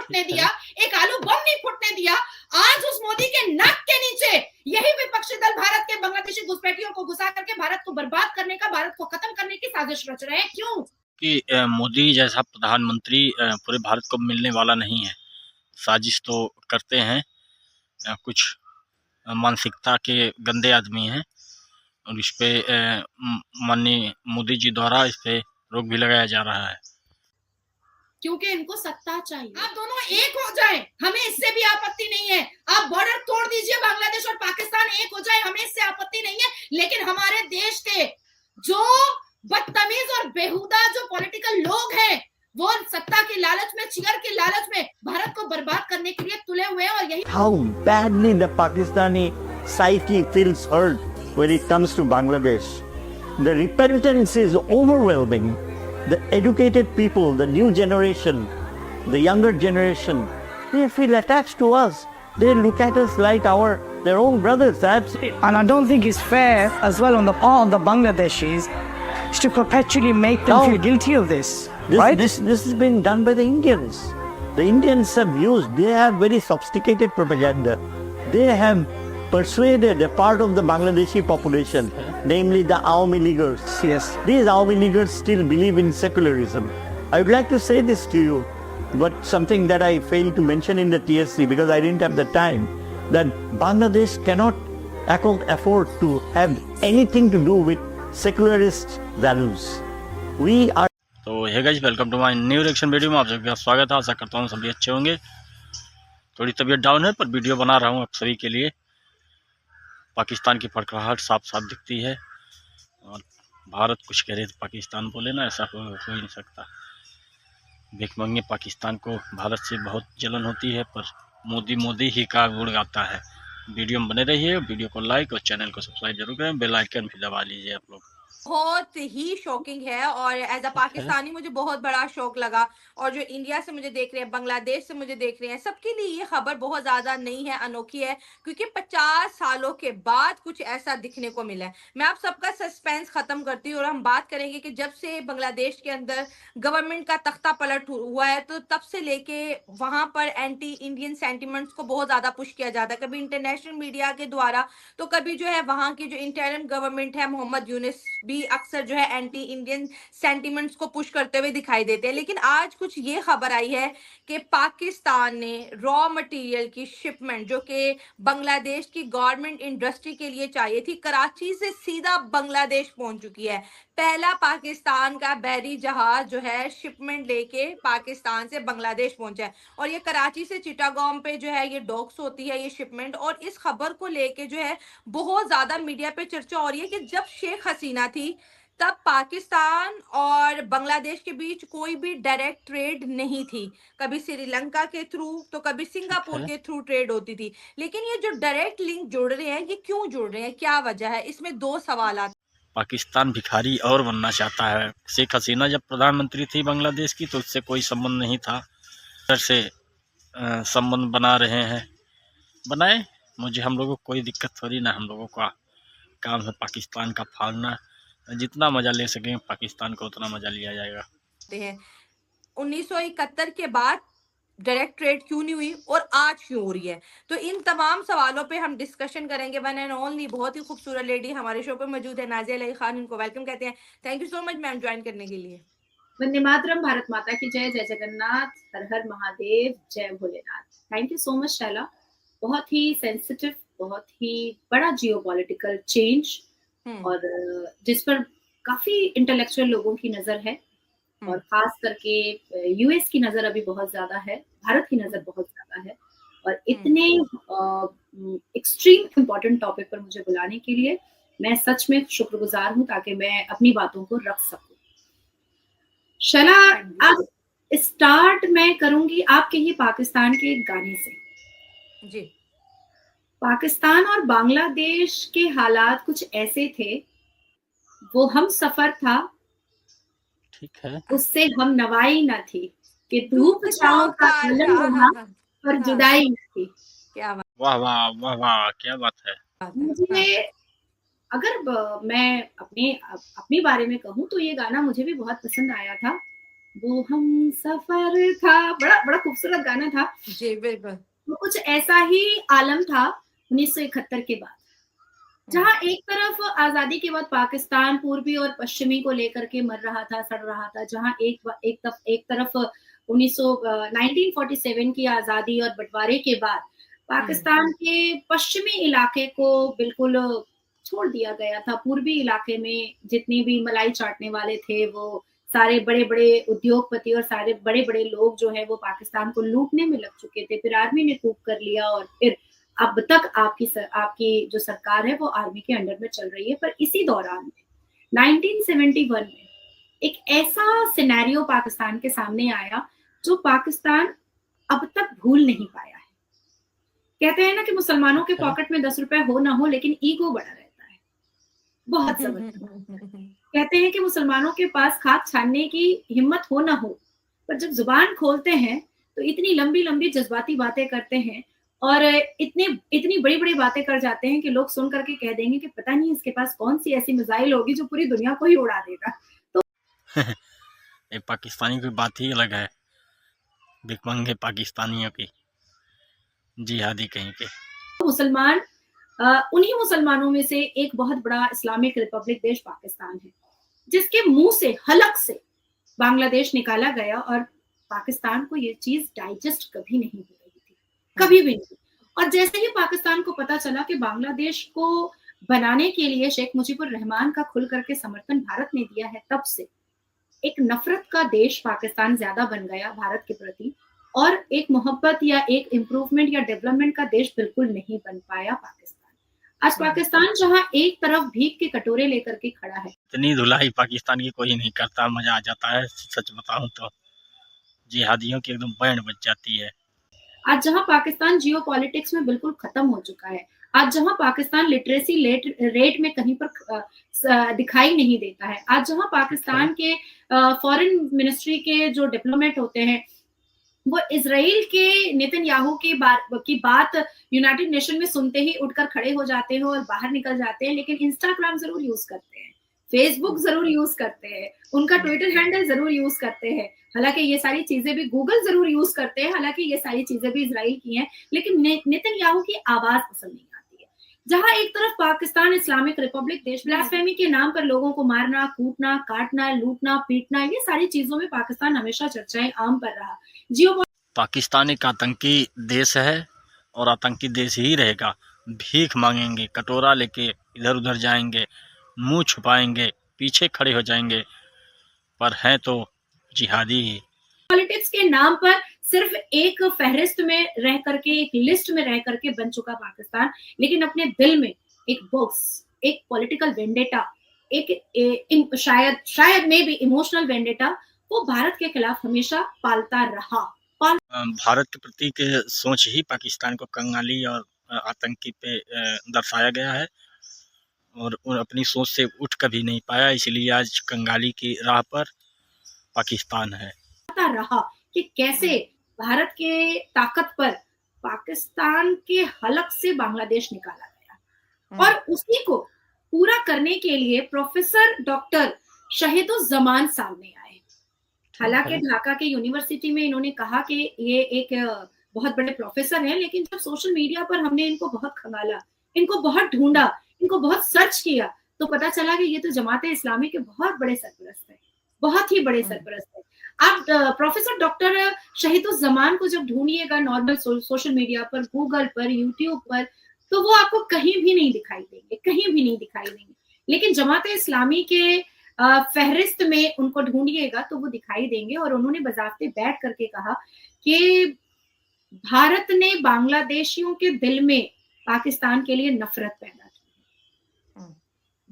फूटने दिया, एक आलू बम नहीं फूटने दिया। आज उस मोदी के नाक के नीचे यही विपक्षी दल भारत के बांग्लादेशी घुसपैठियों को घुसा करके भारत को बर्बाद करने का, भारत को खत्म करने की साजिश रच रहे हैं। क्यों? कि मोदी जैसा प्रधानमंत्री पूरे भारत को मिलने वाला नहीं है। साजिश तो करते हैं, कुछ मानसिकता के गंदे आदमी हैं और इस पे माननीय मोदी जी द्वारा इस पे रोक भी लगाया जा रहा है, क्योंकि इनको सत्ता चाहिए। आप दोनों एक हो जाएं, हमें इससे भी आपत्ति नहीं है। आप बॉर्डर तोड़ दीजिए, बांग्लादेश और पाकिस्तान एक हो जाए, हमें इससे आपत्ति नहीं है। लेकिन हमारे देश के जो बदतमीज और बेहुदा जो पॉलिटिकल लोग हैं, वो सत्ता की लालच में, चियर की लालच में भारत को बर्बाद करने के लिए तुले हुए हैं। और यही how badly the Pakistani psyche feels hurt when it comes to Bangladesh. The repentance is overwhelming. The educated people, the new generation, the younger generation, they feel attached to us. They look at us like their own brothers. And I don't think it's fair as well on the part of the Bangladeshis to perpetually make them feel guilty of this. Right? This has been done by the Indians. The Indians they have very sophisticated propaganda. They have persuaded a part of the Bangladeshi population, namely the Awami Leaguers. Yes. These Awami Leaguers still believe in secularism. I would like to say this to you, but something that I failed to mention in the TSC because I didn't have the time, that Bangladesh cannot afford to have anything to do with secularist values. We are. तो hey guys, welcome to my new reaction video में आप सबका स्वागत है। आशा करता हूँ सभी अच्छे होंगे। थोड़ी तबीयत डाउन है पर वीडियो बना रहा हूँ आप सभी के लिए। पाकिस्तान की फड़फड़ाहट साफ साफ दिखती है और भारत कुछ कह रहे तो पाकिस्तान बोले ना, ऐसा हो ही नहीं सकता। भिखमंगे पाकिस्तान को भारत से बहुत जलन होती है, पर मोदी ही का गुण गाता है। वीडियो में बने रहिए, वीडियो को लाइक और चैनल को सब्सक्राइब जरूर करें, बेल आइकन भी दबा लीजिए आप लोग। बहुत ही शॉकिंग है और एज अ पाकिस्तानी मुझे बहुत बड़ा शौक लगा। और जो इंडिया से मुझे देख रहे हैं, बांग्लादेश से मुझे देख रहे हैं, सबके लिए ये खबर बहुत ज्यादा नई है, अनोखी है, क्योंकि 50 सालों के बाद कुछ ऐसा दिखने को मिला है। मैं आप सबका सस्पेंस खत्म करती हूँ और हम बात करेंगे कि जब से बांग्लादेश के अंदर गवर्नमेंट का तख्ता पलट हुआ है, तो तब से लेके वहां पर एंटी इंडियन सेंटिमेंट्स को बहुत ज्यादा पुश किया जाता है, कभी इंटरनेशनल मीडिया के द्वारा, तो कभी जो है वहां की जो इंटरिम गवर्नमेंट है मोहम्मद यूनिस भी अक्सर जो है एंटी इंडियन सेंटिमेंट्स को पुश करते हुए दिखाई देते हैं। लेकिन आज कुछ ये खबर आई है कि पाकिस्तान ने रॉ मटेरियल की शिपमेंट जो कि बांग्लादेश की गवर्नमेंट इंडस्ट्री के लिए चाहिए थी, कराची से सीधा बांग्लादेश पहुंच चुकी है। पहला पाकिस्तान का बहरी जहाज जो है शिपमेंट लेके पाकिस्तान से बांग्लादेश पहुंचा है और ये कराची से चिटागोंग पे जो है ये डॉक्स होती है ये शिपमेंट। और इस खबर को लेके जो है बहुत ज्यादा मीडिया पे चर्चा हो रही है कि जब शेख हसीना थी तब पाकिस्तान और बांग्लादेश के बीच कोई भी डायरेक्ट ट्रेड नहीं थी, कभी श्रीलंका के थ्रू तो कभी सिंगापुर के थ्रू ट्रेड होती थी। लेकिन ये जो डायरेक्ट लिंक जोड़ रहे हैं, ये क्यों जोड़ रहे हैं, क्या वजह है? इसमें दो सवाल आते। पाकिस्तान भिखारी और बनना चाहता है। शेख हसीना जब प्रधानमंत्री थी बांग्लादेश की तो उससे कोई संबंध नहीं था, इधर से संबंध बना रहे हैं। बनाए, मुझे हम लोगों को कोई दिक्कत थोड़ी ना, हम लोगों का काम है पाकिस्तान का फाड़ना। जितना मजा ले सकें पाकिस्तान को उतना मजा लिया जाएगा। 1971 के बाद डायरेक्ट ट्रेड क्यों नहीं हुई और आज क्यों हो रही है, तो इन तमाम सवालों पे हम डिस्कशन करेंगे। वन एंड ओनली बहुत ही खूबसूरत लेडी हमारे शो पे मौजूद है, नाज़िया अली खान, इनको वेलकम कहते हैं। Thank you so much ma'am join करने के लिए। वंदे मातरम, भारत माता की जय, जय जगन्नाथ, हर हर महादेव, जय Bholenath. Thank you so much Shaila. बहुत ही सेंसिटिव, बहुत ही बड़ा जियोपॉलिटिकल चेंज और जिस पर काफी इंटेलेक्चुअल लोगों की नजर है और खास करके यूएस की नजर अभी बहुत ज्यादा है, भारत की नजर बहुत ज्यादा है। और इतने एक्सट्रीम इम्पोर्टेंट टॉपिक पर मुझे बुलाने के लिए मैं सच में शुक्रगुजार हूँ, ताकि मैं अपनी बातों को रख सकूं। शला, अब स्टार्ट मैं करूंगी आपके ही पाकिस्तान के एक गाने से। जी। पाकिस्तान और बांग्लादेश के हालात कुछ ऐसे थे, वो हम सफर था, ठीक है, उससे हम नवाई न थी, कि धूप छांव का आलम रहा पर जुदाई न थी। क्या बात, वाह वाह वाह वाह, क्या बात है। मुझे अगर मैं अपने बारे में कहूँ तो ये गाना मुझे भी बहुत पसंद आया था। वो हम सफर था, बड़ा बड़ा खूबसूरत गाना था। जी बिल्कुल। वो कुछ ऐसा ही आलम था 1971 के बाद, जहाँ एक तरफ आजादी के बाद पाकिस्तान पूर्वी और पश्चिमी को लेकर के मर रहा था, सड़ रहा था, जहाँ एक तरफ 1947 की आजादी और बंटवारे के बाद पाकिस्तान के पश्चिमी इलाके को बिल्कुल छोड़ दिया गया था। पूर्वी इलाके में जितनी भी मलाई चाटने वाले थे, वो सारे बड़े-बड़े उद्योगपति और सारे बड़े-बड़े लोग जो है वो पाकिस्तान को लूटने में लग चुके थे। फिर आर्मी ने कूप कर लिया और फिर अब तक आपकी जो सरकार है वो आर्मी के अंडर में चल रही है। पर इसी दौरान में 1971 में एक ऐसा सिनेरियो पाकिस्तान के सामने आया जो पाकिस्तान अब तक भूल नहीं पाया है। कहते हैं ना कि मुसलमानों के पॉकेट में 10 रुपए हो ना हो, लेकिन ईगो बड़ा रहता है, बहुत जबरदस्त। कहते हैं कि मुसलमानों के पास खाक छानने की हिम्मत हो ना हो, पर जब जुबान खोलते हैं तो इतनी लंबी लंबी जज्बाती बातें करते हैं और इतनी बड़ी बड़ी बातें कर जाते हैं कि लोग सुन करके कह देंगे कि पता नहीं इसके पास कौन सी ऐसी मिसाइल होगी जो पूरी दुनिया को ही उड़ा देगा। ये पाकिस्तानी की बात ही अलग है, भिखमंगे पाकिस्तानियों की, जिहादी कहीं के। मुसलमान उन्हीं मुसलमानों में से एक बहुत बड़ा इस्लामिक रिपब्लिक देश पाकिस्तान है, जिसके मुंह से हलक से बांग्लादेश निकाला गया और पाकिस्तान को ये चीज डाइजेस्ट कभी नहीं हो रही थी, कभी भी नहीं। और जैसे ही पाकिस्तान को पता चला कि बांग्लादेश को बनाने के लिए शेख मुजीबुर रहमान का खुल करके समर्थन भारत ने दिया है, तब से एक नफरत का देश पाकिस्तान ज्यादा बन गया भारत के प्रति, और एक मोहब्बत या एक इम्प्रूवमेंट या डेवलपमेंट का देश बिल्कुल नहीं बन पाया पाकिस्तान। आज पाकिस्तान जहां एक तरफ भीख के कटोरे लेकर के खड़ा है, इतनी धुलाई पाकिस्तान की कोई नहीं करता, मजा आ जाता है सच बताऊं तो, जिहादियों की एकदम बैंड बज जाती है। आज जहां पाकिस्तान जियो पॉलिटिक्स में बिल्कुल खत्म हो चुका है, आज जहां पाकिस्तान लिटरेसी रेट में कहीं पर दिखाई नहीं देता है, आज जहां पाकिस्तान के फॉरेन मिनिस्ट्री के जो डिप्लोमेट होते हैं वो इजराइल के नेतन्याहू की बात यूनाइटेड नेशन में सुनते ही उठकर खड़े हो जाते हैं और बाहर निकल जाते हैं, लेकिन इंस्टाग्राम जरूर यूज करते हैं, फेसबुक जरूर यूज करते हैं, उनका ट्विटर हैंडल जरूर यूज करते हैं। हालांकि ये सारी चीजें भी गूगल जरूर यूज करते हैं, हालांकि ये सारी चीजें भी इजराइल की हैं, लेकिन नेतन्याहू की आवाज पसंद नहीं आती है। जहां एक तरफ पाकिस्तान इस्लामिक रिपब्लिक देश ब्लास्फेमी के नाम पर लोगों को मारना, कूटना, काटना, लूटना, पीटना, ये सारी चीजों में पाकिस्तान हमेशा चर्चाएं आम पर रहा। पाकिस्तान एक आतंकी देश है और आतंकी देश ही रहेगा। भीख मांगेंगे, कटोरा लेके इधर उधर जाएंगे, मुंह छुपाएंगे, पीछे खड़े हो जाएंगे, पर हैं तो जिहादी ही। पॉलिटिक्स के नाम पर सिर्फ एक फहरिस्त में रह करके, एक लिस्ट में रह करके बन चुका पाकिस्तान, लेकिन अपने दिल में एक बॉक्स, एक पॉलिटिकल वेंडेटा, शायद में भी इमोशनल वेंडेटा वो भारत के खिलाफ हमेशा पालता रहा। भारत के प्रति के सोच ही पाकिस्तान को कंगाली और आतंकी पे दर्शाया गया है, और अपनी सोच से उठ कभी नहीं पाया, इसलिए आज कंगाली की राह पर पाकिस्तान है। रहा कि कैसे भारत के ताकत पर पाकिस्तान के हलक से बांग्लादेश निकाला गया, और उसी को पूरा करने के लिए प्रोफेसर डॉक्टर शहीदुज़्ज़मान सामने आए। हालांकि ढाका के यूनिवर्सिटी में इन्होंने कहा कि ये एक बहुत बड़े प्रोफेसर हैं, लेकिन जब सोशल मीडिया पर हमने इनको बहुत खंगाला, इनको बहुत ढूंढा, इनको बहुत सर्च किया, तो पता चला कि ये तो जमाते इस्लामी के बहुत बड़े सरपरस्त हैं, बहुत ही बड़े सरपरस्त हैं। आप प्रोफेसर डॉक्टर शहीदुज़्ज़मान को जब ढूंढिएगा नॉर्मल सोशल मीडिया पर, गूगल पर, यूट्यूब पर, तो वो आपको कहीं भी नहीं दिखाई देंगे, कहीं भी नहीं दिखाई देंगे। लेकिन जमाते इस्लामी के फहरिस्त में उनको ढूंढिएगा तो वो दिखाई देंगे, और उन्होंने बजाते बैठ करके कहा कि भारत ने बांग्लादेशियों के दिल में पाकिस्तान के लिए नफरत पैदा की है,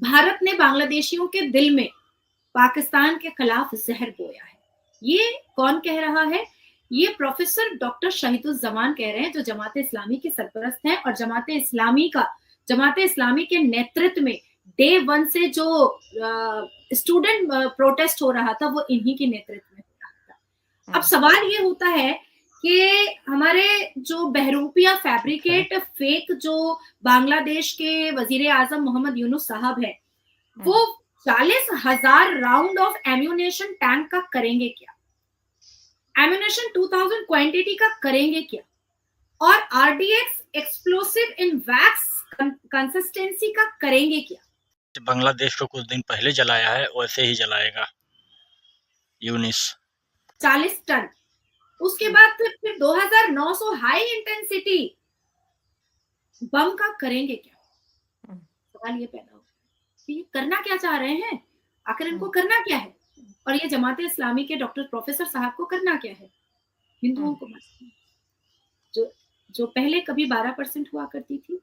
भारत ने बांग्लादेशियों के दिल में पाकिस्तान के खिलाफ जहर बोया है। ये कौन कह रहा है? ये प्रोफेसर डॉक्टर शहीदुज़्ज़मान कह रहे हैं, जो जमाते इस्लामी के सरपरस्त हैं, और जमाते इस्लामी के नेतृत्व में डे 1 से जो स्टूडेंट प्रोटेस्ट हो रहा था वो इन्हीं के नेतृत्व में हो रहा था। अब सवाल ये होता है कि हमारे जो बहरूपिया फैब्रिकेट फेक जो बांग्लादेश के वजीर आजम मोहम्मद यूनुस साहब है, वो 40,000 राउंड ऑफ एम्यूनेशन टैंक का करेंगे क्या? एम्यूनेशन 2000 क्वांटिटी का करेंगे क्या, और आरडीएक्स एक्सप्लोसिव इन वैक्स कंसिस्टेंसी का करेंगे क्या। बांग्लादेश को कुछ दिन पहले जलाया है वैसे ही जलाएगा यूनिस। 40 टन। उसके बाद फिर 2900 हाई इंटेंसिटी बम का करेंगे क्या। सवाल ये पैदा होगा कि ये करना क्या चाह रहे हैं, आखिर इनको करना क्या है, और ये जमात इस्लामी के डॉक्टर प्रोफेसर साहब को करना क्या है, हिंदुओं को मारना। जो पहले कभी 12% हुआ करती थी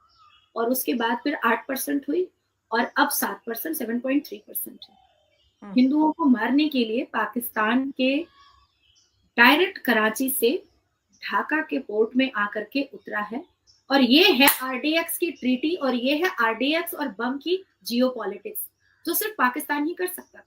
और उसके बाद फिर 8% हुई और अब 7%, 7.3% है। हिंदुओं को मारने के लिए पाकिस्तान के डायरेक्ट कराची से ढाका के पोर्ट में आकर के उतरा है, और ये है आरडीएक्स की ट्रीटी, और ये है आरडीएक्स और बम की जियोपॉलिटिक्स, जो सिर्फ पाकिस्तान ही कर सकता था।